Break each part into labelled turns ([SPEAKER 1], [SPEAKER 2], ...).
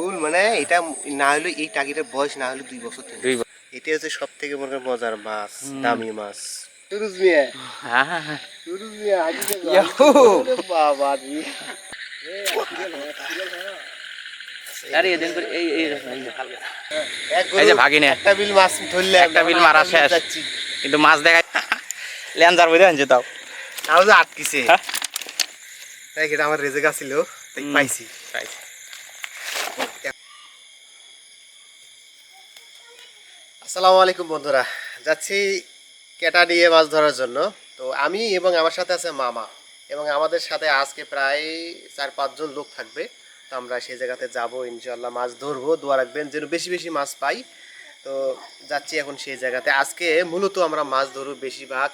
[SPEAKER 1] ওল মানে এটা না হলে এই টাকিটার বয়স না হলে 2 বছর থেকে। এটা হচ্ছে সব থেকে মজার মাছ, দামি মাছ। সুরুজ মিয়া,
[SPEAKER 2] হ্যাঁ
[SPEAKER 1] সুরুজ মিয়া হাজি বাবা জি।
[SPEAKER 2] আরে এদিন করে এই
[SPEAKER 1] এক
[SPEAKER 2] এই যে ভাগিনে
[SPEAKER 1] একটা বিল মাছ ধরলে
[SPEAKER 2] একটা বিল মারা শেষ, কিন্তু মাছ দেখায় লেন্সার বইতে আনছে তাও
[SPEAKER 1] তাও যে আটকিছে। তাই এটা আমার রেজে গাছিল, তাই পাইছি। আসসালামু আলাইকুম বন্ধুরা, যাচ্ছি কেটা নিয়ে মাছ ধরার জন্য। তো আমি এবং আমার সাথে আছে মামা, এবং আমাদের সাথে আজকে প্রায় 4-5 জন লোক থাকবে। তো আমরা সেই জায়গাতে যাব, ইনশাল্লাহ মাছ ধরবো। দোয়া রাখবেন যেন বেশি বেশি মাছ পাই। তো যাচ্ছি এখন সেই জায়গাতে। আজকে মূলত আমরা মাছ ধরবো বেশিরভাগ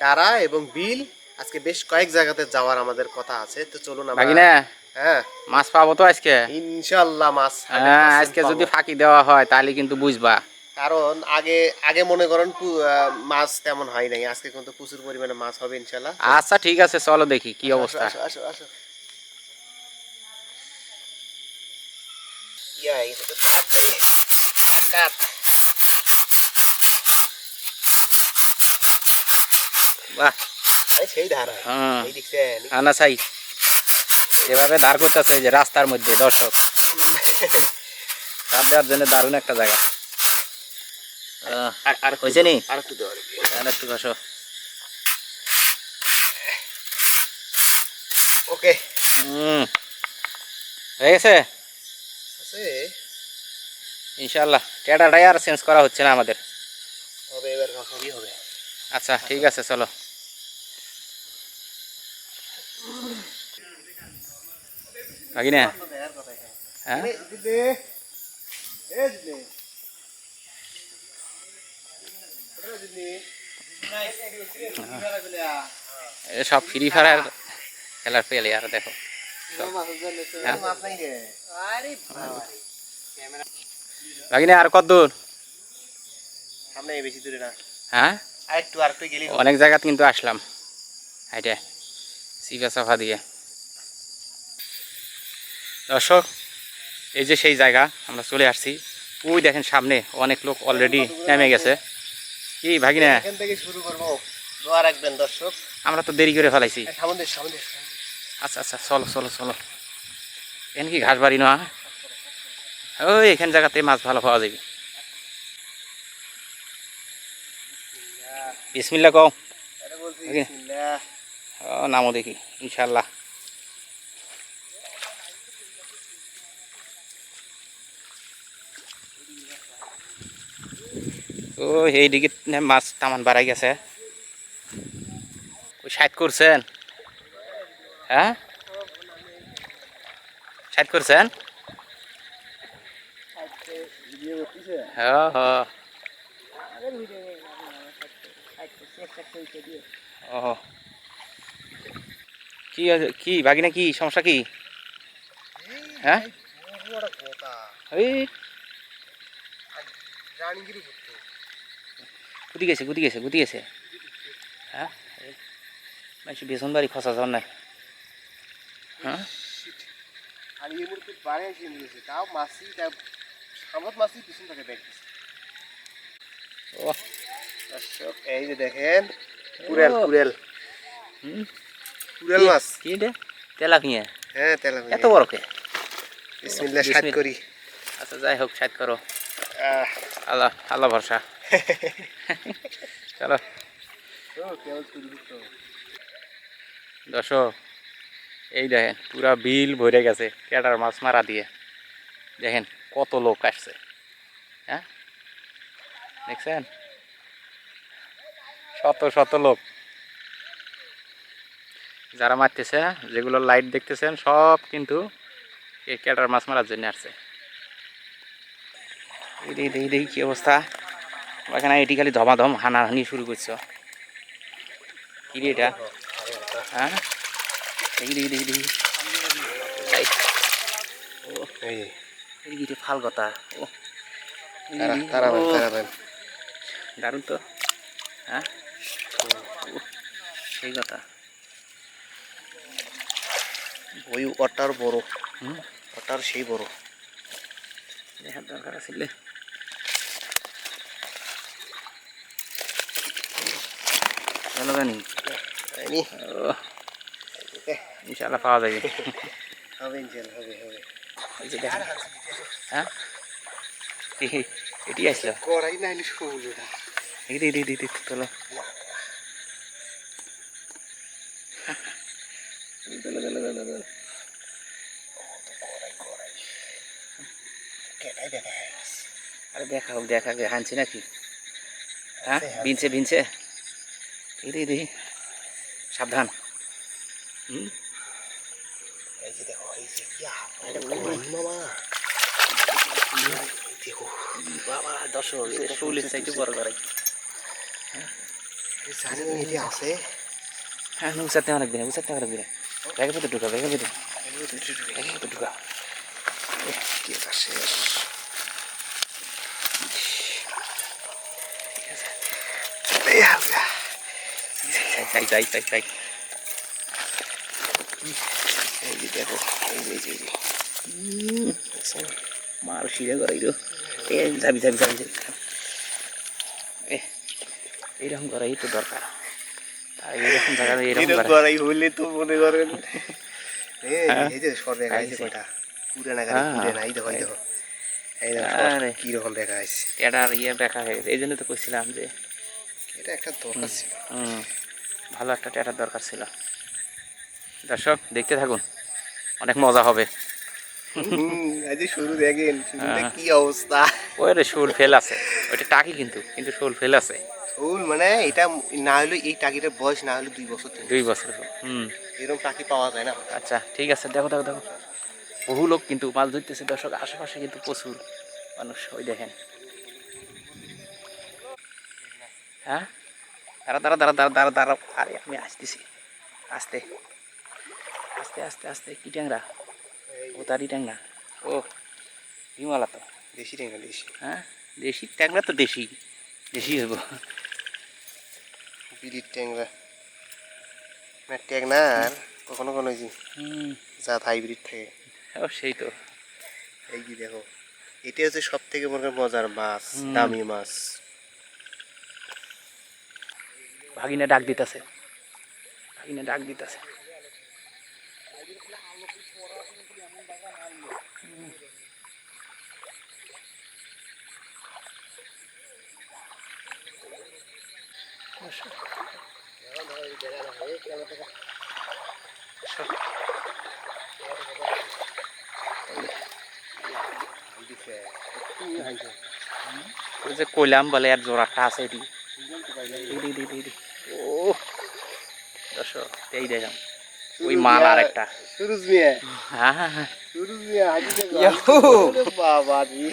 [SPEAKER 1] ডারা এবং বিল। আজকে বেশ কয়েক জায়গাতে যাওয়ার আমাদের কথা আছে। তো চলুন আমরা। হ্যাঁ,
[SPEAKER 2] মাছ পাবো তো আজকে
[SPEAKER 1] ইনশাল্লাহ মাছ।
[SPEAKER 2] আজকে যদি ফাঁকি দেওয়া হয় তাহলে কিন্তু বুঝবা,
[SPEAKER 1] কারণ আগে আগে মনে করেন মাছ তেমন হয় নাই। আজকে কিন্তু প্রচুর পরিমাণে মাছ হবে ইনশাল্লাহ।
[SPEAKER 2] আচ্ছা ঠিক আছে, চলো দেখি কি অবস্থা।
[SPEAKER 1] আসো আসো।
[SPEAKER 2] বাহ,
[SPEAKER 1] সেই ধারা এই দেখছেন,
[SPEAKER 2] আনা চাই যেভাবে ধার করতেছে যে রাস্তার মধ্যে, দর্শক তার দেওয়ার জন্য দারুণ একটা জায়গা। আর হয়েছে নি,
[SPEAKER 1] আর একটু দেওয়ার
[SPEAKER 2] একটু বসো।
[SPEAKER 1] ওকে,
[SPEAKER 2] হয়ে গেছে
[SPEAKER 1] আছে
[SPEAKER 2] ইনশাল্লাহ। টেডাটাই আর চেঞ্জ করা হচ্ছে না আমাদের,
[SPEAKER 1] হবে এবার সবই হবে।
[SPEAKER 2] আচ্ছা ঠিক আছে চলো। বাকি না হ্যাঁ সব ফ্রি ফায়ার খেলার পেলে আর দেখো বাকি না। আর কত দূর?
[SPEAKER 1] সামনে বেশি দূরে না।
[SPEAKER 2] হ্যাঁ,
[SPEAKER 1] আর একটু গেলি
[SPEAKER 2] অনেক জায়গা কিন্তু আসলাম হাইটে সিফা সাফা দিয়ে। দর্শক এই যে সেই জায়গা আমরা চলে আসছি। ওই দেখেন সামনে অনেক লোক অলরেডি নেমে গেছে। কি ভাগিনা,
[SPEAKER 1] এখান থেকে শুরু করবো। দোয়া রাখবেন দর্শক,
[SPEAKER 2] আমরা তো দেরি করে ফেলাইছি।
[SPEAKER 1] সামনে।
[SPEAKER 2] আচ্ছা আচ্ছা চলো চলো চলো। এখানে কি ঘাস বাড়ি না? ওই এখান জায়গাতে মাছ ভালো পাওয়া যাবে। বিসমিল্লাহ কও। নামও দেখি ইনশাল্লাহ। ও এইদিকে মাছ তামান বাড়াই গেছে। ওই সাইড করছেন? হ্যাঁ সাইড করছেন? হ্যাঁ হ্যাঁ। ও কি কি বাগিনা, কি সমস্যা কি? হ্যাঁ গুটি গেছে। হ্যাঁ মানুষ বেসন বাড়ি খসা যাওয়ার নাই। হ্যাঁ
[SPEAKER 1] এই যে দেখেন কুড়েল মাছ।
[SPEAKER 2] কি এটা? তেলাপিয়া?
[SPEAKER 1] হ্যাঁ তেলাপিয়া।
[SPEAKER 2] এত বড় কে?
[SPEAKER 1] বিসমিল্লাহ সাদ করি।
[SPEAKER 2] আচ্ছা যাই হোক, সাইড করো। আল্লাহ আল্লাহ ভরসা। চলো দর্শক এই দেখেন পুরা বিল ভরে গেছে ক্যাটার মাছ মারা দিয়ে। দেখেন কত লোক আসছে। হ্যাঁ দেখছেন, শত শত লোক যারা মারতেছে, যেগুলো লাইট দেখতেছেন সব কিন্তু এই ক্যাটার মাছ মারার জন্য আসছে। এই কি অবস্থা এখানে? এটি খালি ধমাধম হানাহানি শুরু করছো কি রে এটা? হ্যাঁ দেখি ফাল কথা। ও দারুণ তো। হ্যাঁ সেই কথা।
[SPEAKER 1] ওই ওটার বড়, ওটার সেই বড়
[SPEAKER 2] দেখার দরকার আসলে চলো জানি
[SPEAKER 1] হয়নি
[SPEAKER 2] ইনশাআল্লাহ পাওয়া যাবে।
[SPEAKER 1] হবে ইনশাল্লাহ হবে হবে
[SPEAKER 2] এই যে দেখেন হ্যাঁ এটি আসলো
[SPEAKER 1] করাই না হলে শোল ওটা
[SPEAKER 2] এটি চলো
[SPEAKER 1] কেটাই দেখা গেছে
[SPEAKER 2] আরে দেখা হানছি নাকি হ্যাঁ বিনছে এটি সাবধান হুম
[SPEAKER 1] এই যে দেখো এই যে এটা করাই মামা দেখো
[SPEAKER 2] বাবা দর্শক শৌলের চাইতে বড় করাই
[SPEAKER 1] জানি না এটি আছে
[SPEAKER 2] হ্যাঁ উচাতে অনেক দিন ব্যাগের ভিতরে ঢুকা ঢুকা
[SPEAKER 1] কেটা শেষ
[SPEAKER 2] চাই এই যে দেখো এই যে মার শিরে করাই গো যাবি এইরকম করাই তো দরকার আর এইরকম জায়গায় এইরকম
[SPEAKER 1] করাই হইলে তো মনে করেন এই যে সর দেখা যাচ্ছে কয়টা পুরানা গাড়ি পুরানা এই দেখো এই দেখো কি রকম দেখা যাচ্ছে
[SPEAKER 2] এটার দেখা হয়ে গেছে এই জন্য তো কইছিলাম যে
[SPEAKER 1] এটা একটা দরকার ছিল
[SPEAKER 2] ভালো একটা ট্যাটার দরকার ছিল। দর্শক দেখতে থাকুন অনেক মজা হবে।
[SPEAKER 1] আজ শুরু দেখেন কি অবস্থা
[SPEAKER 2] ওই রে শোল ফেল আছে ওইটা টাকি কিন্তু শোল ফেল আছে
[SPEAKER 1] শোল মানে এটা না হলে এই টাকিটার বয়স না হলে 2 বছর
[SPEAKER 2] 2 বছর
[SPEAKER 1] এরকম টাকি পাওয়া যায় না।
[SPEAKER 2] আচ্ছা ঠিক আছে দেখো বহু লোক কিন্তু মাছ ধরতেছে দর্শক আশেপাশে কিন্তু প্রচুর মানুষ ওই দেখেন হ্যাঁ দাঁড়া আরে আমি আসতেছি আস্তে কি ট্যাংরা ও তারই ট্যাংরা ও হিমালা তো
[SPEAKER 1] দেশি ট্যাংরা দেশি
[SPEAKER 2] হ্যাঁ দেশি ট্যাংরা তো দেশি হইব
[SPEAKER 1] বিলির ট্যাংরা না ট্যাংরার কখনো জাত হাইব্রিড থাকে
[SPEAKER 2] ও সেই তো
[SPEAKER 1] এই যে দেখো এটা হচ্ছে সব থেকে মজার মাছ দামি মাছ
[SPEAKER 2] ভাগিনা ডাক দিতেছে ওই যে কইলাম বলে আর জোড়াটা আছে এটি ও দর্শক এই দেখলাম ওই মাল আর একটা
[SPEAKER 1] সুরজ মিয়া
[SPEAKER 2] হ্যাঁ
[SPEAKER 1] সুরজ মিয়া বাবা জি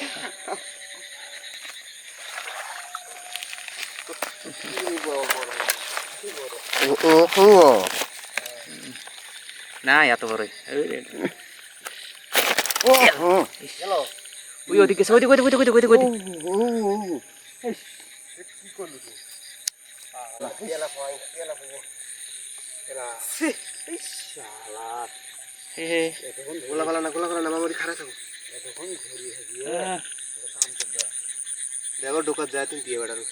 [SPEAKER 2] না এত বড়ই ওই ওদিকে
[SPEAKER 1] গোলা না মামুরি খারাপ থাকো দেখো ঢোকার যায় তুমি দিয়ে বেড়ানো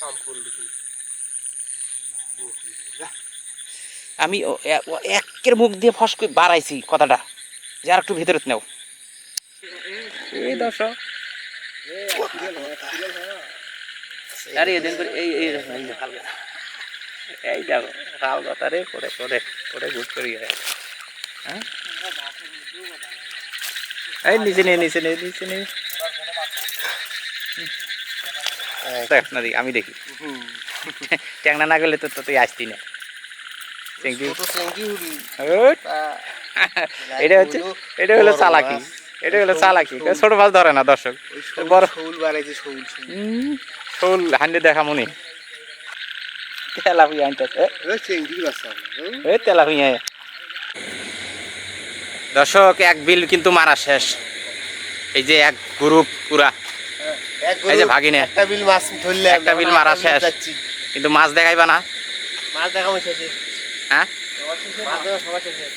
[SPEAKER 1] কাম করলি
[SPEAKER 2] আমি একের মুখ দিয়ে ফস করে বাড়াইছি কথাটা যে আর একটু ভেতরে নাও এই দর্শক আরে এদিন করে এই দেখো হাল কথা রে করে গুড করি হ্যাঁ এই নিচে নে দেখ না দেখি আমি দেখি ট্যাংনা না গেলে তো তুই আসতি না এটা হলো চালাকি ছোট মাছ ধরে না দর্শক বড় শোল হান্ডি দেখা মনে তেলাপিয়া আনতেছে তেলাপিয়া দর্শক এক বিল কিন্তু মারা শেষ এই যে এক গ্রুপ পুরা এই যে ভাগিনে
[SPEAKER 1] একটা বিল মাছ ধরলে
[SPEAKER 2] একটা বিল মারা শেষ কিন্তু মাছ দেখাইবা না
[SPEAKER 1] মাছ দেখাবো শেষে
[SPEAKER 2] হ্যাঁ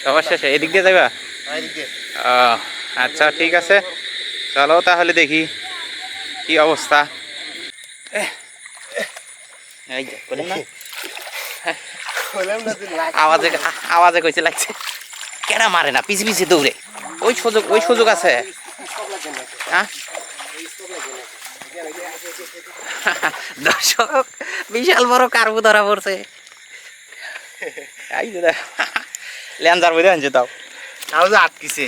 [SPEAKER 2] সবার শেষে এদিক দিয়ে যাইবা
[SPEAKER 1] এদিক দিয়ে।
[SPEAKER 2] আচ্ছা ঠিক আছে, চলো তাহলে দেখি কি অবস্থা। এই যে, বললাম না?
[SPEAKER 1] বললাম না তুই লাগ।
[SPEAKER 2] আওয়াজে আওয়াজে কইছে লাগছে, কেনা মারে না, পিছে পিছে দৌড়ে। ওই সুযোগ আছে। হ্যাঁ দর্শক, বিশাল বড় কার্বু ধরা পড়ছে। এই যে দেখ, লেন্সার বই আনছে তাও।
[SPEAKER 1] তাও যে আটকিছে।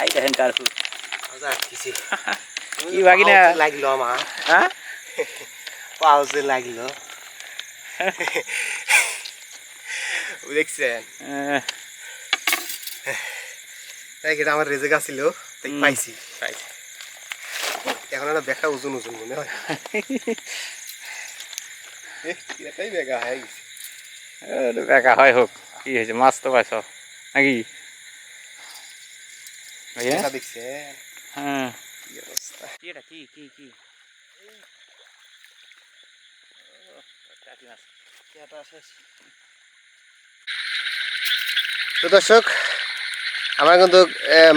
[SPEAKER 2] এই দেখেন কার্বু
[SPEAKER 1] তাও যে আটকিছে।
[SPEAKER 2] কি বাকি না
[SPEAKER 1] পাউচে লাগলো আমার।
[SPEAKER 2] হ্যাঁ
[SPEAKER 1] পাউচে লাগলো। দেখছেন? তাই এটা আমার রেজে ছিল, তাই পাইছি। এখন একটা ব্যাগটা ওজন ওজন মনে হয়। এটাই ব্যাগা হয়ে গেছে।
[SPEAKER 2] দেখা হয় হোক, কি হয়েছে, মাছ তো পাইছ নাকি?
[SPEAKER 1] এটা দেখছেন?
[SPEAKER 2] হ্যাঁ,
[SPEAKER 1] কি অবস্থা।
[SPEAKER 2] কি এটা, কি কি কি
[SPEAKER 1] তো দর্শক, আমরা কিন্তু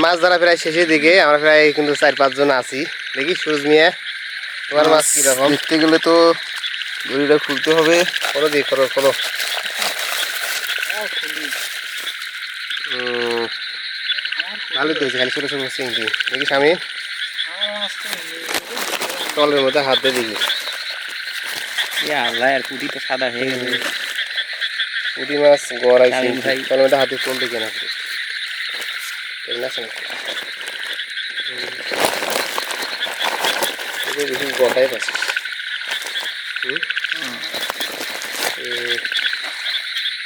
[SPEAKER 1] মাছ ধরা প্রায় শেষের দিকে, আমরা প্রায় কিন্তু 4-5 জন আছি। দেখি সুরজ মিয়া, তোমার মাছ কিরকম?
[SPEAKER 3] দেখতে গেলে তো দড়িটা খুলতে হবে।
[SPEAKER 1] করো দি, করো করো। ভালো তো হয়েছে, খালি ছোটো ছোটো চিংড়ি। দেখি স্বামী, তলের মধ্যে হাত দিয়ে দেখি।
[SPEAKER 2] আল্লাহ, আর পুঁটি তো সাদা হয়ে গেছে।
[SPEAKER 1] পুঁটি মাছ গড়াই
[SPEAKER 2] শামীম ভাই।
[SPEAKER 1] তলের মধ্যে হাত দিয়ে কোন দিকে না দেখি গটাই পাচ্ছিস।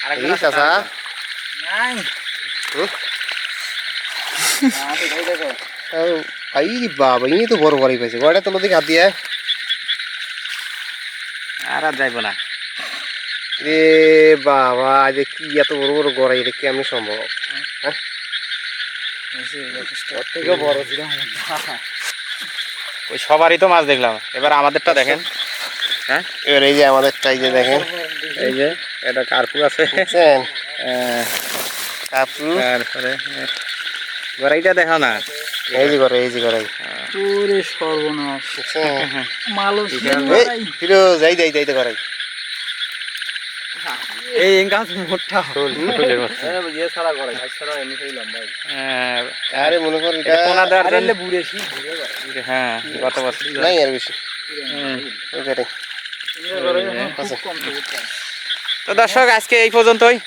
[SPEAKER 2] আরেকজন আছে,
[SPEAKER 1] চাচা আই বাবা, ইনি তো বড় বড়ই পাইছে। গড়াই তোলো দিকে হাত দিয়ে।
[SPEAKER 2] আর যাইব না।
[SPEAKER 1] রে বাবা, যে কি এত বড় বড় গড়াই, এটা কেমন সম্ভব? হ্যাঁ, ওর থেকেও বড় ছিল।
[SPEAKER 2] ওই সবারই তো মাছ দেখলাম, এবার আমাদেরটা দেখেন। হ্যাঁ,
[SPEAKER 1] এবার এই যে আমাদেরটা, এই যে দেখেন,
[SPEAKER 2] এই যে এটা কার্পু আছে,
[SPEAKER 1] বুঝছেন? কাপু
[SPEAKER 2] তারপরে গড়াইটা দেখাও না।
[SPEAKER 1] এই যে গড়াই, এই যে গড়াই,
[SPEAKER 4] ওরে সর্বনাশ,
[SPEAKER 1] বুঝছেন?
[SPEAKER 4] মালস
[SPEAKER 1] এই ফিরোজ, এই দেই দেই তো গড়াই।
[SPEAKER 4] এই গাছ মোটা
[SPEAKER 2] ইয়ে ছাড়া গড়াই,
[SPEAKER 1] আরে মনে কর এটা
[SPEAKER 2] কোনা দেওয়ার জন্য।
[SPEAKER 4] বুড়েছি
[SPEAKER 2] হ্যাঁ, গত বছর
[SPEAKER 1] নাই আর বেশি। ওই গড়াই আচ্ছা।
[SPEAKER 2] তো দর্শক, আজকে এই পর্যন্তই।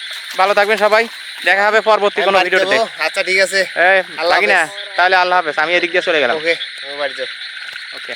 [SPEAKER 2] ভালো থাকবেন সবাই, দেখা হবে পরবর্তী কোনো
[SPEAKER 1] আমি বাড়ি
[SPEAKER 2] ভিডিওতে।
[SPEAKER 1] যাবো। আচ্ছা ঠিক আছে,
[SPEAKER 2] এই
[SPEAKER 1] আল্লাহ
[SPEAKER 2] লাগি না,
[SPEAKER 1] হাফেজ।
[SPEAKER 2] তাহলে আল্লাহ হাফেজ, আমি এদিক দিয়ে চলে গেলাম।
[SPEAKER 1] ওকে, আমি বাড়ি যাবো।
[SPEAKER 2] ওকে।